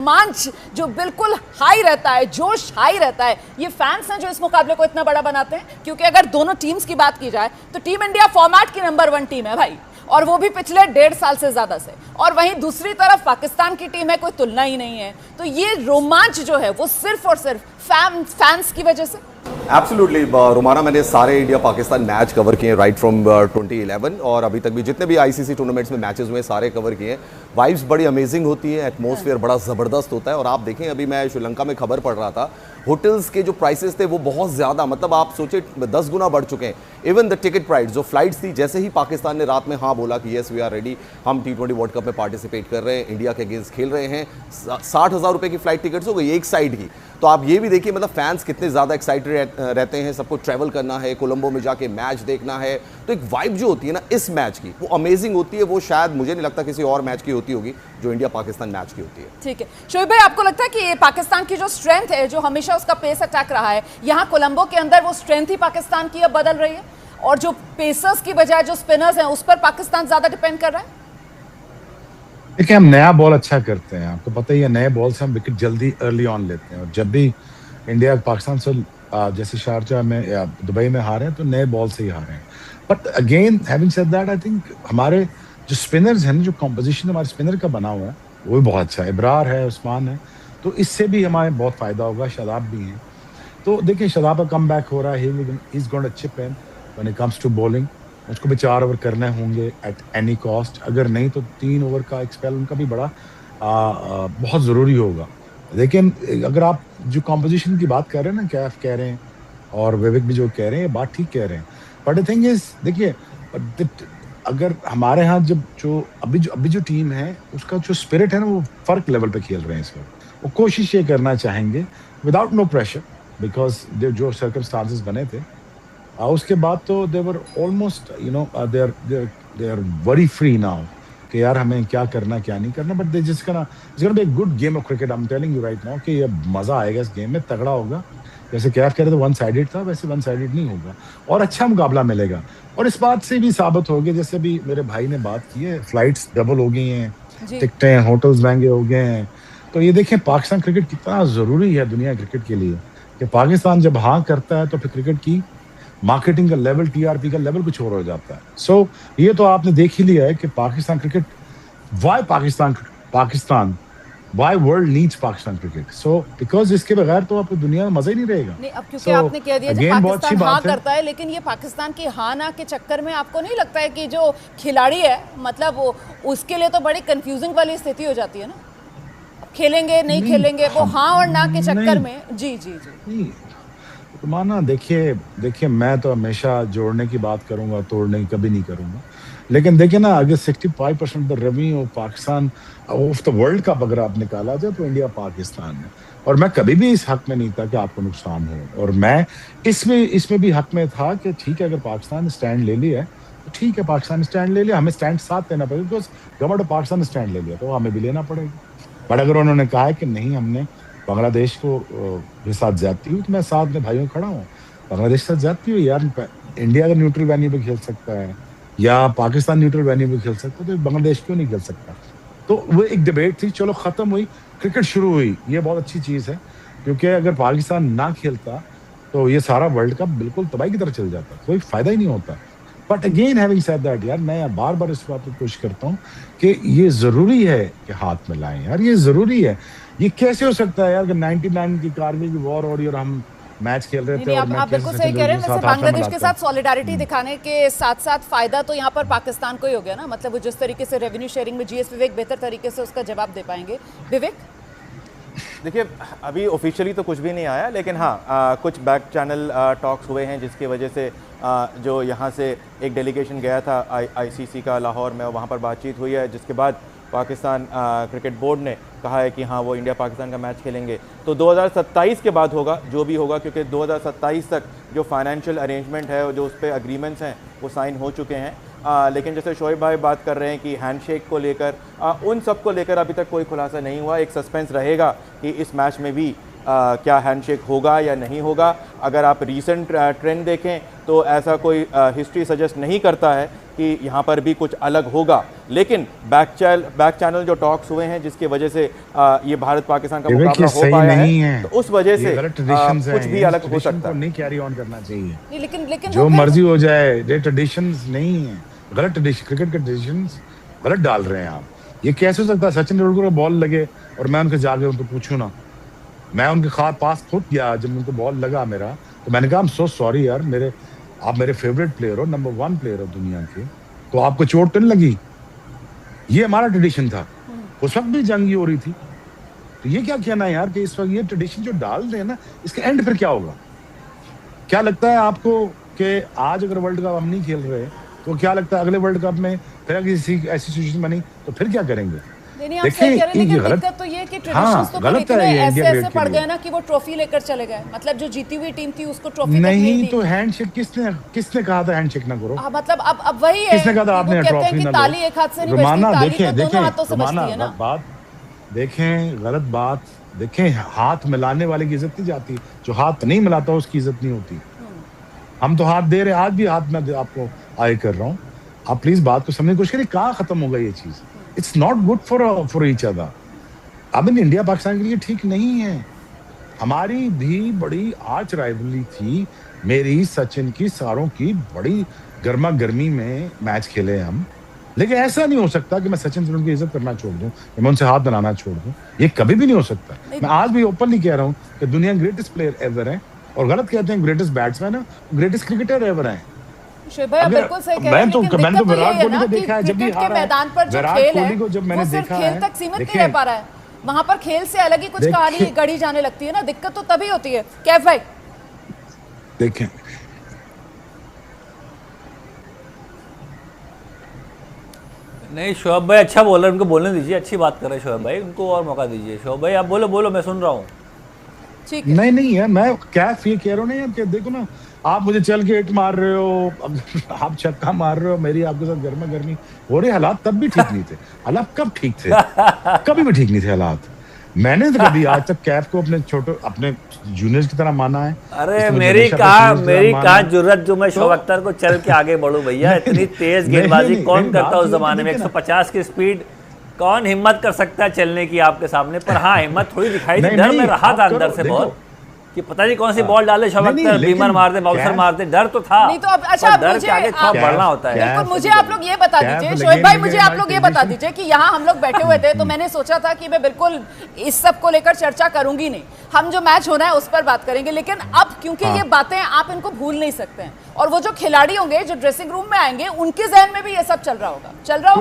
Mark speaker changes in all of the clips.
Speaker 1: रोमांच जो बिल्कुल हाई रहता है, जोश हाई रहता है, ये फैंस हैं जो इस मुकाबले को इतना बड़ा बनाते हैं। क्योंकि अगर दोनों टीम्स की बात की जाए तो टीम इंडिया फॉर्मेट की नंबर 1 टीम है भाई, और वो भी पिछले 1.5 साल से ज्यादा से। और वहीं दूसरी तरफ पाकिस्तान की टीम है, कोई तुलना ही नहीं है। तो ये रोमांच जो है वो सिर्फ और सिर्फ फैंस की वजह से।
Speaker 2: एब्सोल्युटली रोमाना, मैंने सारे इंडिया पाकिस्तान मैच कवर किए राइट फ्रॉम 2011 और अभी तक भी जितने भी आईसीसी टूर्नामेंट्स में मैचेस हुए सारे कवर किए। वाइब्स बड़ी अमेजिंग होती है, एटमॉस्फेयर बड़ा ज़बरदस्त होता है। और आप देखें, अभी मैं श्रीलंका में खबर पढ़ रहा था, होटल्स के जो प्राइसेस थे वो बहुत ज़्यादा, मतलब आप सोचे 10 गुना बढ़ चुके हैं। इवन द टिकट प्राइस, जो फ्लाइट्स थी, जैसे ही पाकिस्तान ने रात में हाँ बोला कि येस वी आर रेडी, हम T20 वर्ल्ड कप में पार्टिसिपेट कर रहे हैं, इंडिया के अगेंस्ट खेल रहे हैं, 60,000 रुपये की फ्लाइट टिकट्स हो गई एक साइड की। तो आप ये भी देखिए, मतलब फैंस कितने ज़्यादा एक्साइटेड रहते हैं। सबको ट्रैवल करना है, कोलंबो में जाके मैच देखना है। तो एक वाइब जो होती है ना इस मैच की, वो अमेजिंग होती है। वो शायद मुझे नहीं लगता किसी और मैच की होती होगी जो इंडिया पाकिस्तान मैच की होती है।
Speaker 1: ठीक है शोएब भाई, आपको लगता है कि ये पाकिस्तान की जो स्ट्रेंथ है, जो हमेशा उसका पेस अटैक रहा है, यहाँ कोलंबो के अंदर वो स्ट्रेंथ ही पाकिस्तान की अब बदल रही है, और जो पेसर्स की बजाय जो स्पिनर्स हैं उस पर पाकिस्तान ज्यादा डिपेंड कर रहा है?
Speaker 3: देखिए, हम नया बॉल अच्छा करते हैं, आपको पता ही है। नए बॉल से हम विकेट जल्दी अर्ली ऑन लेते हैं, और जब भी इंडिया पाकिस्तान से जैसे शारजाह में या दुबई में हारे हैं तो नए बॉल से ही हारे हैं। But again having said that, I think हमारे जो स्पिनर्स हैं, जो कॉम्पोजिशन हमारे स्पिनर का बना हुआ है वो भी बहुत अच्छा है। इब्रार है, उस्मान है, तो इससे भी हमारे बहुत फायदा होगा। शादाब भी हैं, तो देखिए शादाब का कम बैक हो रहा है। He is going to chip in when it comes to bowling. उसको भी 4 ओवर करने होंगे एट एनी कॉस्ट। अगर नहीं तो 3 ओवर का एक स्पेल उनका भी बड़ा बहुत ज़रूरी होगा। लेकिन अगर आप जो कॉम्पोजिशन की बात कर रहे हैं ना, कैफ कह रहे हैं और विवेक भी जो कह रहे हैं, ये बात ठीक कह रहे हैं। बट द थिंग इज, देखिए अगर हमारे यहाँ जब जो अभी जो टीम है उसका जो स्पिरिट है ना, वो फर्क लेवल पे खेल रहे हैं इस वक्त। वो कोशिश ये करना चाहेंगे विदाउट नो प्रेशर, बिकॉज जो सर्कमस्टांसेस बने थे उसके बाद तो they were almost they are very free now कि यार हमें क्या करना क्या नहीं करना। But they just gonna be a good game of cricket. I am telling you right now कि ये मजा आएगा इस गेम में, तगड़ा होगा। जैसे कैफ कह रहे थे वन साइडेड था, वैसे वन साइडेड नहीं होगा और अच्छा मुकाबला मिलेगा। और इस बात से भी साबित हो गया, जैसे भी मेरे भाई ने बात की है, फ्लाइट्स डबल हो गई हैं, टिकटें होटल्स महंगे हो गए हैं। तो ये देखें पाकिस्तान क्रिकेट कितना ज़रूरी है दुनिया क्रिकेट के लिए, कि पाकिस्तान जब हाँ करता है तो फिर क्रिकेट की मार्केटिंग का लेवल, टीआरपी का लेवल कुछ और हो जाता है। सो ये तो आपने देख ही लिया है कि Pakistan cricket, Pakistan Why world needs Pakistan cricket? So because इसके बगैर तो आपको दुनिया में मजा ही नहीं रहेगा।
Speaker 1: नहीं, अब क्योंकि आपने कह दिया जब पाकिस्तान हाँ करता है, लेकिन ये पाकिस्तान की हाँ ना के चक्कर में आपको नहीं लगता है कि जो खिलाड़ी है, मतलब वो उसके लिए तो बड़ी कंफ्यूजिंग वाली स्थिति हो जाती है ना, खेलेंगे नहीं खेलेंगे, वो हाँ और ना के चक्कर में। जी जी जी
Speaker 3: तो माना, देखिए मैं तो हमेशा जोड़ने की बात करूंगा, तोड़ने की कभी नहीं करूंगा। लेकिन देखिए ना, अगर 65% the revenue Pakistan of the world cup अगर आप निकाला जाए तो इंडिया पाकिस्तान है। और मैं कभी भी इस हक में नहीं था कि आपको नुकसान हो, और मैं इसमें भी हक में था कि ठीक है, अगर पाकिस्तान ने स्टैंड ले लिया है तो ठीक है, पाकिस्तान ने स्टैंड ले लिया, हमें स्टैंड साथ लेना पड़ेगा। बिकॉज गवर्नमेंट ऑफ पाकिस्तान ने स्टैंड ले लिया तो हमें भी लेना पड़ेगा। बट अगर उन्होंने कहा है कि नहीं, हमने बांग्लादेश को के साथ ज्यादती हुई, तो मैं साथ में भाइयों खड़ा हूँ। बांग्लादेश के साथ ज्यादती हुई यार, इंडिया अगर न्यूट्रल वेन्यू पे खेल सकता है या पाकिस्तान न्यूट्रल वेन्यू पे खेल सकता है तो बांग्लादेश क्यों नहीं खेल सकता? तो वो एक डिबेट थी, चलो खत्म हुई, क्रिकेट शुरू हुई। ये बहुत अच्छी चीज़ है, क्योंकि अगर पाकिस्तान ना खेलता तो ये सारा वर्ल्ड कप बिल्कुल तबाही की तरफ चल जाता, कोई फायदा ही नहीं होता। But again having said that, यार मैं बार बार इस बात पर कोशिश करता हूँ कि ये ज़रूरी है कि हाथ में लाएं यार, ये ज़रूरी है। ये कैसे हो सकता है यार कि 99 की कारगिल की वॉर हो रही और हम मैच खेल रहे थे?
Speaker 1: आप बिल्कुल सही कह रहे हैं। वैसे बांग्लादेश के साथ सॉलिडारिटी दिखाने के साथ साथ फायदा तो यहाँ पर पाकिस्तान को ही हो गया ना, मतलब वो जिस तरीके से रेवेन्यू शेयरिंग में जीएस विवेक बेहतर तरीके से उसका जवाब दे पाएंगे। विवेक,
Speaker 4: देखिए अभी ऑफिशियली तो कुछ भी नहीं आया, लेकिन हाँ कुछ बैक चैनल टॉक्स हुए हैं जिसकी वजह से जो यहाँ से एक डेलीगेशन गया था आईसीसी का लाहौर में, वहाँ पर बातचीत हुई है, जिसके बाद पाकिस्तान क्रिकेट बोर्ड ने कहा है कि हाँ वो इंडिया पाकिस्तान का मैच खेलेंगे। तो 2027 के बाद होगा जो भी होगा, क्योंकि 2027 तक जो फाइनेंशियल अरेंजमेंट है, जो उस पर अग्रीमेंट्स हैं वो साइन हो चुके हैं। लेकिन जैसे शोएब भाई बात कर रहे हैं कि हैंडशेक को लेकर, उन सब को लेकर अभी तक कोई खुलासा नहीं हुआ। एक सस्पेंस रहेगा कि इस मैच में भी क्या हैंडशेक होगा या नहीं होगा। अगर आप रीसेंट ट्रेंड देखें तो ऐसा कोई हिस्ट्री सजेस्ट नहीं करता है कि यहाँ पर भी कुछ अलग होगा। लेकिन बैक चैनल जो टॉक्स हुए हैं जिसकी वजह से ये भारत पाकिस्तान का
Speaker 3: विवेक,
Speaker 4: मुकाबला
Speaker 3: ये
Speaker 4: हो
Speaker 3: सही
Speaker 4: पाया
Speaker 3: नहीं
Speaker 4: है,
Speaker 3: है।
Speaker 4: तो उस वजह से
Speaker 3: ये गलत ट्रेडिशंस
Speaker 4: कुछ
Speaker 3: हैं,
Speaker 4: भी
Speaker 3: ये
Speaker 4: अलग हो
Speaker 3: ट्रेडिशन
Speaker 4: सकता
Speaker 3: को
Speaker 4: है।
Speaker 3: नहीं कैरी ऑन करना चाहिए।
Speaker 1: नहीं, लेकिन
Speaker 3: जो
Speaker 1: वो फिर-
Speaker 3: मर्जी हो जाए, ये ट्रेडिशंस नहीं है, गलत ट्रेडिशन, क्रिकेट के ट्रेडिशंस गलत डाल रहे हैं आप। ये कैसे हो सकता है सचिन तेंदुलकर को बॉल लगे और मैं उनके जाके उनको पूछूं ना? मैं उनके पास खुद गया, जब उनको बॉल लगा मेरा, तो मैंने कहा आई एम सो सॉरी यार, आप मेरे फेवरेट प्लेयर हो, नंबर 1 प्लेयर हो दुनिया के, तो आपको चोट तो नहीं लगी? ये हमारा ट्रेडिशन था, उस वक्त भी जंग हो रही थी। तो ये क्या कहना है यार कि इस वक्त ये ट्रेडिशन जो डाल रहे हैं ना, इसका एंड फिर क्या होगा? क्या लगता है आपको कि आज अगर वर्ल्ड कप हम नहीं खेल रहे, तो क्या लगता है अगले वर्ल्ड कप में फिर अगर किसी ऐसी सिचुएशन बनी तो फिर क्या करेंगे?
Speaker 1: नहीं, आप सही कह रहे हैं, लेकिन दिक्कत तो ये है कि ट्रेडिशंस तो फिर
Speaker 3: गलत
Speaker 1: इतने
Speaker 3: है ये
Speaker 1: ऐसे
Speaker 3: इंडिया
Speaker 1: ऐसे
Speaker 3: क्रिकेट
Speaker 1: पड़
Speaker 3: के
Speaker 1: गए
Speaker 3: लिए।
Speaker 1: ना कि वो ट्रॉफी लेकर चले गए, मतलब जो जीती हुई टीम थी उसको ट्रॉफी तक
Speaker 3: नहीं
Speaker 1: दी।
Speaker 3: तो हैंडशेक किसने कहा था हैंडशेक ना करो?
Speaker 1: मतलब अब वही है
Speaker 3: किसने कहा था
Speaker 1: कि वो
Speaker 3: आपने
Speaker 1: कहते हैं
Speaker 3: ट्रॉफी
Speaker 1: कि
Speaker 3: ना
Speaker 1: ताली
Speaker 3: लो?
Speaker 1: एक हाथ से नहीं
Speaker 3: रुमाना,
Speaker 1: बजती, ताली
Speaker 3: देखें
Speaker 1: तो दोनों हाथों से
Speaker 3: रुमाना,
Speaker 1: बजती है ना।
Speaker 3: बात देखें, गलत बात देखें, हाथ मिलाने वाले की इज्जत नहीं जाती, जो हाथ नहीं मिलाता उसकी इज्जत नहीं होती। हम तो हाथ दे रहे, आज भी हाथ में आपको आए कर रहा हूँ। आप प्लीज बात को समझने की कोशिश करिए, कहाँ खत्म होगा ये चीज? It's not good for each other. अब इन इंडिया पाकिस्तान के लिए ठीक नहीं है। हमारी भी बड़ी आर्च राइवलरी थी, मेरी सचिन की, सारों की बड़ी गर्मा गर्मी में मैच खेले हम, लेकिन ऐसा नहीं हो सकता कि मैं सचिन तेंदुलकर की इज्जत करना छोड़ दूं, मैं उनसे हाथ बनाना छोड़ दूं। ये कभी भी नहीं हो सकता। मैं आज भी ओपनली कह रहा हूं कि दुनिया ग्रेटेस्ट प्लेयर एवर है, और गलत कहते हैं ग्रेटेस्ट बैट्समैन है, ग्रेटेस्ट क्रिकेटर एवर है।
Speaker 1: शोएब भाई, आप बिल्कुल सही कह रहे हैं,
Speaker 3: मैंने तो
Speaker 1: लेकिन
Speaker 3: विराट
Speaker 1: दिक्कत तो ये है
Speaker 3: कोहली
Speaker 1: ना
Speaker 3: को
Speaker 1: कि
Speaker 3: देखा है जब भी
Speaker 1: क्रिकेट के
Speaker 3: हारा है।
Speaker 1: मैदान पर जो
Speaker 3: विराट
Speaker 1: खेल
Speaker 3: कोहली को
Speaker 1: है
Speaker 3: जब मैंने
Speaker 1: वो सिर्फ
Speaker 3: देखा
Speaker 1: खेल
Speaker 3: है,
Speaker 1: तक सीमित नहीं
Speaker 3: देखिए,
Speaker 1: रह पा रहा है, वहां पर खेल से अलग ही कुछ
Speaker 3: देखिए,
Speaker 1: कहानी गढ़ी जाने लगती है ना। दिक्कत तो तभी होती है। कैफ भाई
Speaker 3: देखें,
Speaker 5: नहीं, शोएब भाई अच्छा बोल रहे हैं, उनको बोलने दीजिए, अच्छी बात कर रहे हैं शोएब भाई, उनको और मौका दीजिए। शोएब भाई आप बोलो, मैं सुन रहा हूँ।
Speaker 1: ठीक है।
Speaker 3: नहीं है, मैं कैफ ये कह रहा हूँ ना यार कि देखो ना, आप मुझे चल के हिट मार रहे हो, आप छक्का मार रहे हो, मेरी आपके साथ गर्मा गर्मी हो रही। हालात तब भी ठीक नहीं थे। हालात कब ठीक थे? कभी भी ठीक नहीं थे हालात। मैंने तो कभी आज तक कैफ को अपने जूनियर्स की तरह माना है।
Speaker 5: अरे मेरी कहा जरूरत जो मैं शोएब अख्तर को चल के आगे बढ़ूं भैया। इतनी तेज गेंदबाजी कौन करता उस जमाने में? 150 की स्पीड कौन हिम्मत कर सकता है चलने की आपके सामने? पर हाँ, हिम्मत थोड़ी दिखाई दी। डर में रहा था अंदर से बहुत कि पता नहीं कौन सी बॉल डाले शोएब अख्तर, बीमर मार दे, बाउंसर मार दे। डर तो था,
Speaker 1: नहीं तो अब अच्छा,
Speaker 5: डर के आगे खौफ बढ़ना होता है।
Speaker 1: बिल्कुल, मुझे आप लोग ये बता दीजिए, शोएब भाई मुझे आप लोग ये बता दीजिए कि यहाँ हम लोग बैठे हुए थे तो मैंने सोचा था कि मैं बिल्कुल इस सब को लेकर चर्चा करूंगी नहीं, हम जो मैच होना है उस पर बात करेंगे। लेकिन अब क्योंकि ये बातें आप इनको भूल नहीं सकते हैं, और वो जो खिलाड़ी होंगे जो ड्रेसिंग रूम में आएंगे उनके जहन में भी ये सब चल रहा होगा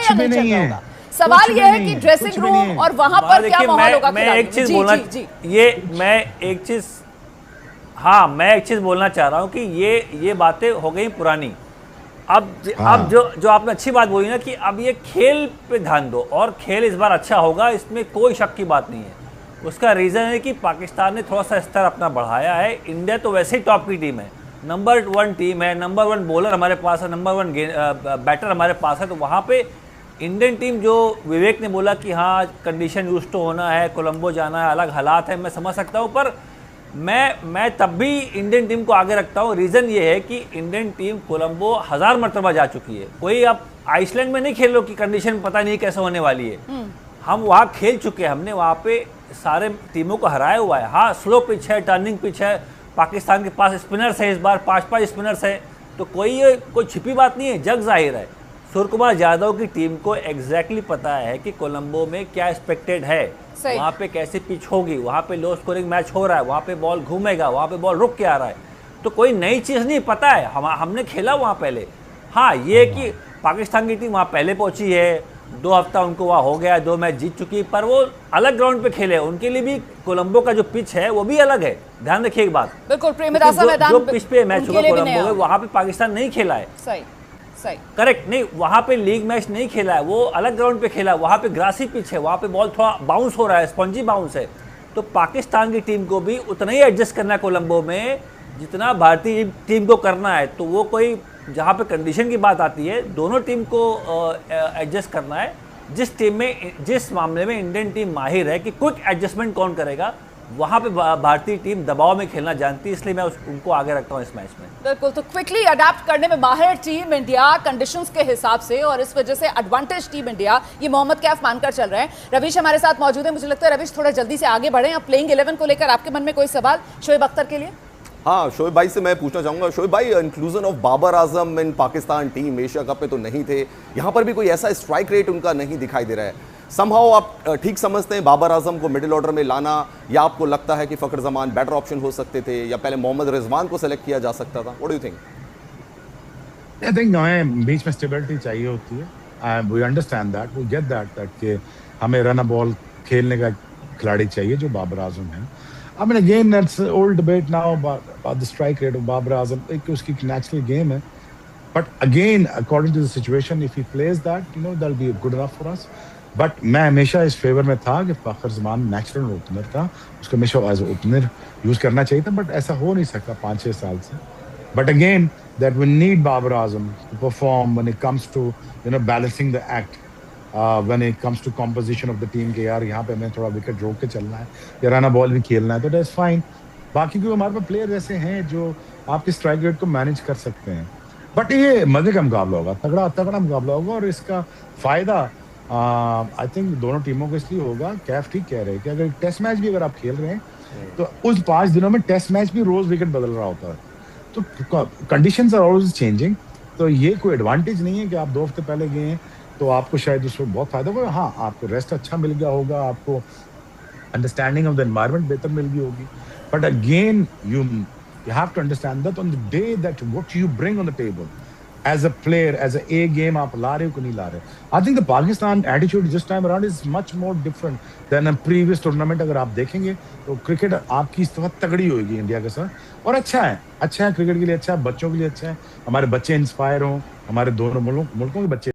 Speaker 1: या नहीं चल रहा होगा? सवाल ये है कि ड्रेसिंग रूम और वहां पर क्या माहौल होगा?
Speaker 5: मैं एक चीज बोलना, मैं एक चीज बोलना चाह रहा हूं कि ये बातें हो गई पुरानी। अब जो आपने अच्छी बात बोली ना कि अब ये खेल पे ध्यान दो, और खेल इस बार अच्छा होगा, इसमें कोई शक की बात नहीं है। उसका रीज़न है कि पाकिस्तान ने थोड़ा सा स्तर अपना बढ़ाया है। इंडिया तो वैसे ही टॉप की टीम है, नंबर 1 टीम है, नंबर 1 बॉलर हमारे पास है, नंबर 1 बैटर हमारे पास है। तो वहाँ पे इंडियन टीम, जो विवेक ने बोला कि हाँ कंडीशन यूज तो होना है, कोलंबो जाना है, अलग हालात है, मैं समझ सकता हूँ। पर मैं तब भी इंडियन टीम को आगे रखता हूँ। रीज़न ये है कि इंडियन टीम कोलंबो 1000 मरतबा जा चुकी है। कोई आप आइसलैंड में नहीं खेल लो कि कंडीशन पता नहीं कैसे होने वाली है। हम वहाँ खेल चुके हैं, हमने वहाँ पे सारे टीमों को हराया हुआ है। हाँ, स्लो पिच है, टर्निंग पिच है, पाकिस्तान के पास स्पिनर्स है, इस बार 5 स्पिनर्स है, तो कोई छिपी बात नहीं है, जग जाहिर है। सूर्य कुमार यादव की टीम को एग्जैक्टली पता है कि कोलंबो में क्या एक्सपेक्टेड है, वहाँ पे कैसी पिच होगी, वहाँ पे लो स्कोरिंग मैच हो रहा है, वहाँ पे बॉल घूमेगा, वहाँ पे बॉल रुक के आ रहा है। तो कोई नई चीज़ नहीं, पता है, हमने खेला वहाँ पहले। हाँ, ये कि पाकिस्तान की टीम वहाँ पहले पहुँची है, 2 हफ्ता उनको वहाँ हो गया, 2 मैच जीत चुकी, पर वो अलग ग्राउंड पे खेले। उनके लिए भी कोलंबो का जो पिच है वो भी अलग है। ध्यान रखिए एक बात,
Speaker 1: बिल्कुल प्रेमदासा मैदान
Speaker 5: जो पिच पे मैच हुआ कोलंबो में, वहाँ पे पाकिस्तान नहीं खेला है।
Speaker 1: सही
Speaker 5: करेक्ट, नहीं वहाँ पे लीग मैच नहीं खेला है, वो अलग ग्राउंड पे खेला है। वहाँ पे ग्रासी पिच है, वहाँ पे बॉल थोड़ा बाउंस हो रहा है, स्पॉन्जी बाउंस है। तो पाकिस्तान की टीम को भी उतना ही एडजस्ट करना है कोलंबो में जितना भारतीय टीम को करना है। तो वो कोई, जहाँ पे कंडीशन की बात आती है, दोनों टीम को एडजस्ट करना है। जिस मामले में इंडियन टीम माहिर है कि क्विक एडजस्टमेंट कौन करेगा, वहाँ पे भारतीय टीम दबाव में खेलना जानती है, इसलिए मैं उनको आगे रखता हूँ इस मैच में।
Speaker 1: बिल्कुल, तो क्विकली अडेप्ट करने में माहिर टीम इंडिया कंडीशंस के हिसाब से, और इस वजह से एडवांटेज टीम इंडिया, ये मोहम्मद कैफ मानकर चल रहे हैं। रवीश हमारे साथ मौजूद है, मुझे लगता है रवीश थोड़ा जल्दी से आगे बढ़े। अब प्लेइंग 11 को लेकर आपके मन में कोई सवाल शोएब अख्तर के लिए?
Speaker 2: हाँ, शोएब भाई से मैं पूछना चाहूंगा, शोएब भाई inclusion of Babar Azam in Pakistan team Asia Cup में तो नहीं थे, यहाँ पर भी कोई ऐसा स्ट्राइक रेट उनका नहीं दिखाई दे रहा है। समहाउ आप ठीक समझते हैं बाबर आजम को मिडिल ऑर्डर में लाना, या आपको लगता है कि फखर जमान बेटर ऑप्शन हो सकते थे, या पहले मोहम्मद रिजवान को सेलेक्ट किया जा सकता था? What do you think?
Speaker 3: I think हमें बीच में स्टेबिलिटी चाहिए होती है। We understand that, we get that कि हमें रन अ बॉल खेलने का खिलाड़ी चाहिए जो बाबर आजम है। I mean, again, that's an old debate now about the strike rate of Babar Azam. एक उसकी natural game है. But again, according to the situation, if he plays that, that'll be good enough for us. But मैं हमेशा इस favour में था कि फखर Zaman natural opener था, उसको हमेशा एज ओपनर यूज करना चाहिए था, बट ऐसा हो नहीं सका 5-6 साल से. But again, that we need Babar Azam to perform when it comes to balancing the act. When it comes to composition of the team के यार यहाँ पे हमें थोड़ा विकेट रोक के चलना है या रन बॉल भी खेलना है, तो दैट्स फाइन. बाकी क्योंकि हमारे पास प्लेयर ऐसे हैं जो आपके स्ट्राइक रेट को मैनेज कर सकते हैं. बट ये मजे का मुकाबला होगा, तगड़ा मुकाबला होगा, और इसका फायदा आई थिंक दोनों टीमों को इसलिए होगा. कैफ ठीक कह रहे हैं कि अगर टेस्ट मैच भी अगर आप खेल रहे हैं तो उस 5 दिनों में टेस्ट मैच भी रोज विकेट बदल रहा होता है, तो कंडीशंस आर ऑलवेज चेंजिंग. तो ये कोई एडवांटेज नहीं है कि आप 2 हफ्ते पहले गए हैं तो आपको शायद उसमें बहुत फायदा होगा. हाँ, आपको रेस्ट अच्छा मिल गया होगा, आपको अंडरस्टैंडिंग ऑफ द एनवायरनमेंट बेहतर मिल गई होगी. But again you have to understand that on the day that what you bring on the table as a player, as a game आप ला रहे हो कि नहीं ला रहे. I think the Pakistan attitude this time around is much more different than a previous tournament. अगर आप देखेंगे तो क्रिकेट आपकी इस तरह तगड़ी होगी इंडिया के साथ, और अच्छा है क्रिकेट के लिए अच्छा है, बच्चों के लिए अच्छा है. हमारे बच्चे इंस्पायर हों, हमारे दोनों मुल्कों के बच्चे